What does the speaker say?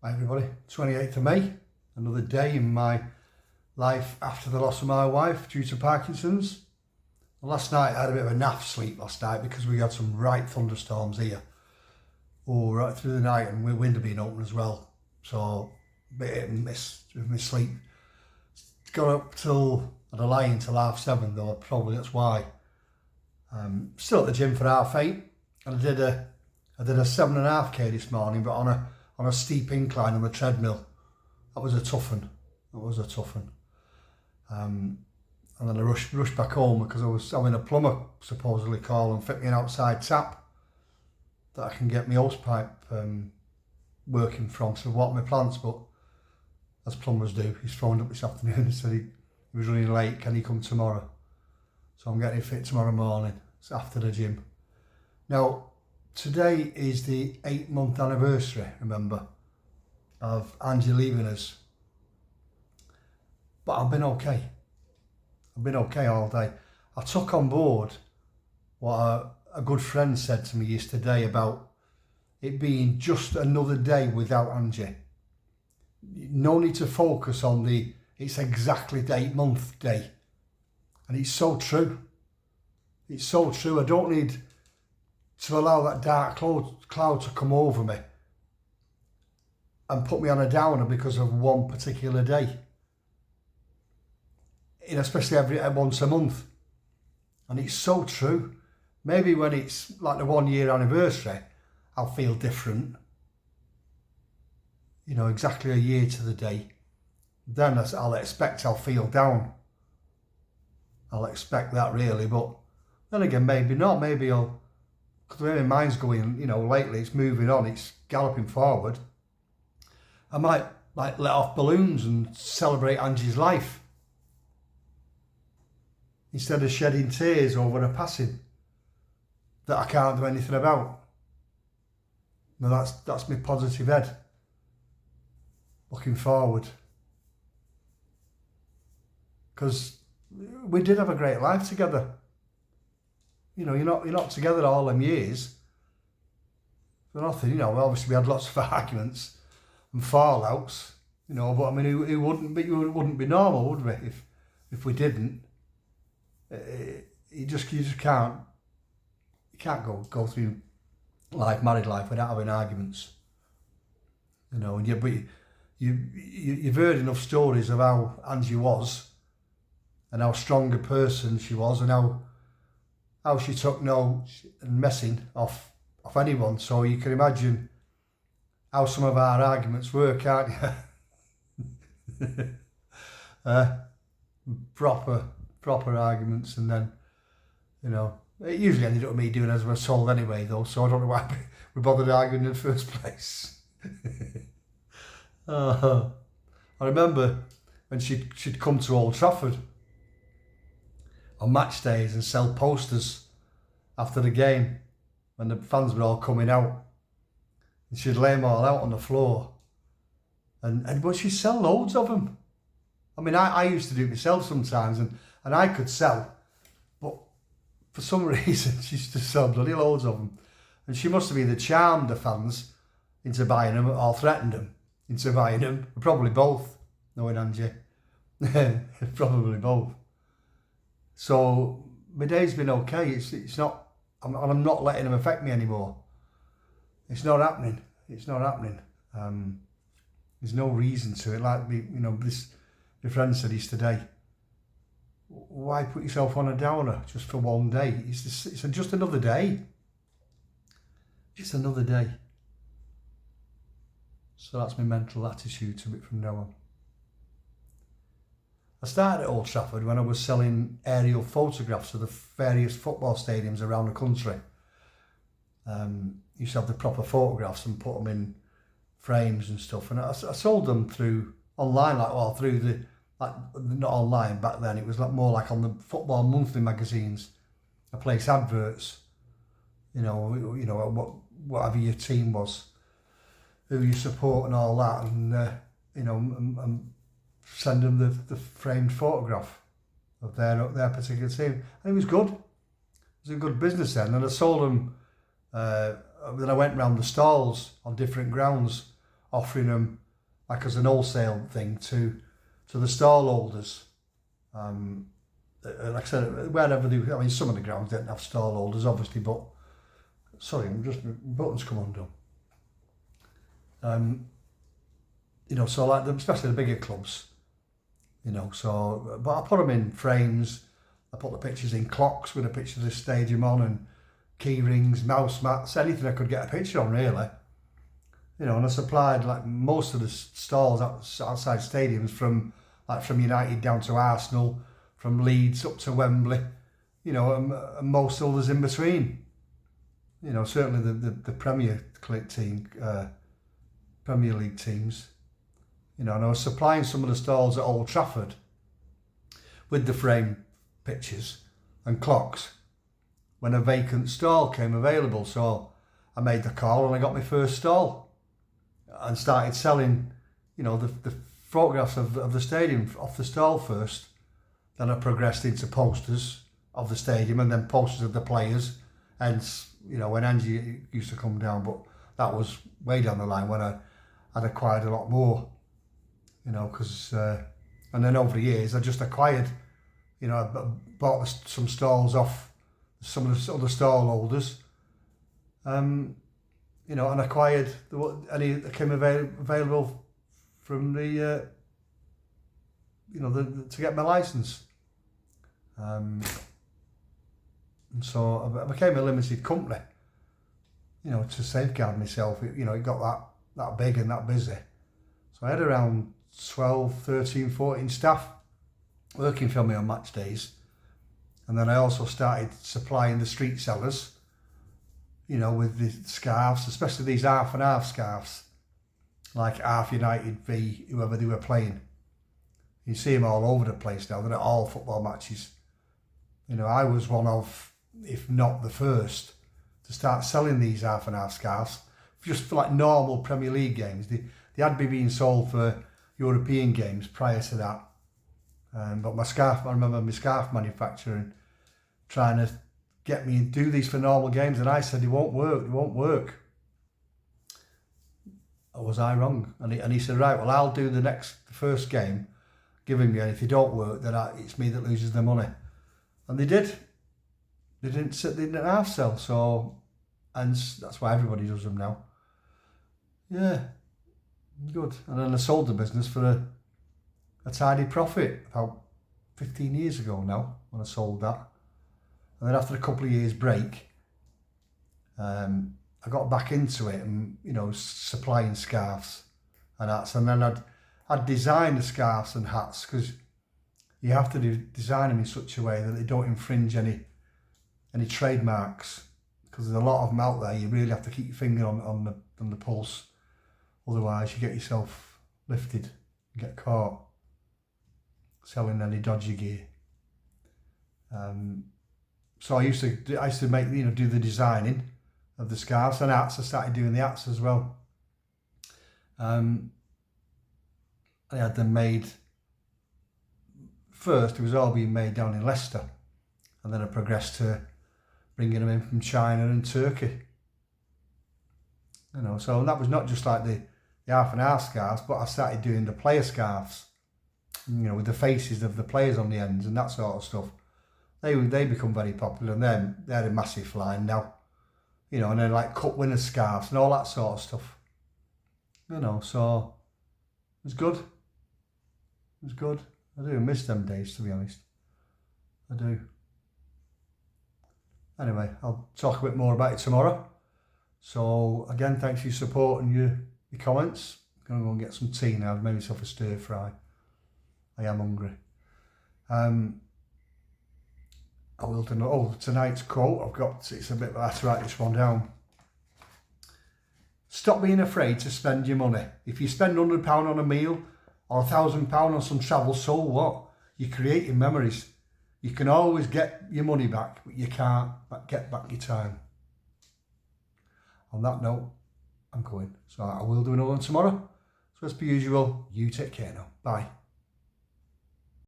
Hi everybody, 28th of May, another day in my life after the loss of my wife due to Parkinson's. Last night I had a bit of a naff sleep last night because we had some right thunderstorms here. Right through the night, and the window being open as well. So a bit hit and miss with my sleep. Got up till, I'd a lie until 7:30 though, probably that's why. Still at the gym for 8:30, and I did a 7.5k this morning, but on a steep incline on the treadmill. That was a tough one. And then I rushed back home because I was having a plumber supposedly call and fit me an outside tap that I can get my hose pipe working from to water my plants. But as plumbers do, he's phoned up this afternoon and said he was running late. Can he come tomorrow? So I'm getting it fit tomorrow morning. It's after the gym. Now, today is the 8-month anniversary, remember, of Angie leaving us. But I've been okay. I've been okay all day. I took on board what a good friend said to me yesterday about it being just another day without Angie. No need to focus on it's exactly the 8-month day. And it's so true. It's so true. I don't need to allow that dark cloud to come over me and put me on a downer because of one particular day. Especially once a month. And it's so true. Maybe when it's like the 1-year anniversary, I'll feel different. Exactly a year to the day. Then I'll feel down. I'll expect that really, but then again, maybe not. Maybe because the way my mind's going, lately it's moving on, it's galloping forward. I might let off balloons and celebrate Angie's life instead of shedding tears over her passing that I can't do anything about. Now that's my positive head. Looking forward. Because we did have a great life together. You're not together all them years for nothing. Obviously we had lots of arguments and fallouts. But I mean, it wouldn't be normal, would we? If we didn't, you just can't. You can't go through married life without having arguments. But you've heard enough stories of how Angie was, and how strong a person she was, and how she took no messing off anyone. So you can imagine how some of our arguments were, can't you? Proper arguments, and then, it usually ended up with me doing as I was told anyway, though, so I don't know why we bothered arguing in the first place. I remember when she'd come to Old Trafford on match days and sell posters after the game when the fans were all coming out, and she'd lay them all out on the floor, but she'd sell loads of them. I mean, I used to do it myself sometimes, and I could sell, but for some reason she used to sell bloody loads of them, and she must have either charmed the fans into buying them or threatened them into buying them, probably both, knowing Angie. Probably both. So my day's been okay. It's not. I'm not letting them affect me anymore. It's not happening. There's no reason to it. Like my friend said yesterday. Why put yourself on a downer just for one day? It's just another day. Just another day. So that's my mental attitude to it from now on. I started at Old Trafford when I was selling aerial photographs of the various football stadiums around the country. Used to have the proper photographs and put them in frames and stuff. And I sold them through online, not online back then. It was more like on the football monthly magazines. I placed adverts, whatever your team was, who you support and all that, and and send them the framed photograph of their particular team, and it was good. It was a good business then, and I sold them. Then I went round the stalls on different grounds offering them like as an wholesale thing to the stall holders. Like I said, wherever they, I mean, some of the grounds didn't have stall holders, obviously, but sorry, I'm just buttons come undone. You know, so like especially the bigger clubs, you know. So, but I put them in frames. I put the pictures in clocks with the picture of the stadium on, and key rings, mouse mats, anything I could get a picture on, really. You know, and I supplied like most of the stalls outside stadiums from United down to Arsenal, from Leeds up to Wembley, you know, and most others in between. You know, certainly the Premier League teams. You know, and I was supplying some of the stalls at Old Trafford with the frame pictures and clocks when a vacant stall came available. So I made the call and I got my first stall and started selling, you know, the photographs of the stadium off the stall first. Then I progressed into posters of the stadium and then posters of the players. Hence, you know, when Angie used to come down, but that was way down the line when I'd acquired a lot more, you know, because, and then over the years I just acquired, you know, I bought some stalls off some of the other stall holders, you know, and acquired any that came available from the, you know, to get my license. And so I became a limited company, you know, to safeguard myself. You know, it got that big and that busy. So I had around 12, 13, 14 staff working for me on match days. And then I also started supplying the street sellers, you know, with the scarves, especially these half and half scarves, like half United v whoever they were playing. You see them all over the place now. They're at all football matches. You know, I was one of, if not the first, to start selling these half and half scarves just for like normal Premier League games. They had been being sold for European games prior to that. But I remember my scarf manufacturer trying to get me to do these for normal games, and I said, it won't work. Or was I wrong? And he said, right, well, I'll do the first game, giving me, and if they don't work, then it's me that loses the money. And they did. They didn't half sell, so, and that's why everybody does them now. Yeah, good. And then I sold the business for a tidy profit about 15 years ago now, when I sold that. And then after a couple of years break, I got back into it and, you know, supplying scarves and hats. And then I'd design the scarves and hats, because you have to design them in such a way that they don't infringe any trademarks, because there's a lot of them out there. You really have to keep your finger on the pulse, otherwise you get yourself lifted and get caught selling any dodgy gear. So I used to make, you know, do the designing of the scarves and hats. I started doing the hats as well. I had them made. First, it was all being made down in Leicester, and then I progressed to bringing them in from China and Turkey. You know, so that was not just like the half and half scarves, but I started doing the player scarves, you know, with the faces of the players on the ends and that sort of stuff. They become very popular, and then they're a massive line now, you know, and then like cup winner scarves and all that sort of stuff. You know, so it was good. It was good. I do miss them days, to be honest. I do. Anyway, I'll talk a bit more about it tomorrow. So again, thanks for your support and your comments. I'm gonna go and get some tea now. I've made myself a stir fry. I am hungry. I will do. Oh, tonight's quote. It's a bit. I have to write this one down. Stop being afraid to spend your money. If you spend £100 on a meal or £1,000 on some travel, so what? You're creating memories. You can always get your money back, but you can't get back your time. On that note, I'm going. So I will do another one tomorrow. So as per usual, you take care now. Bye.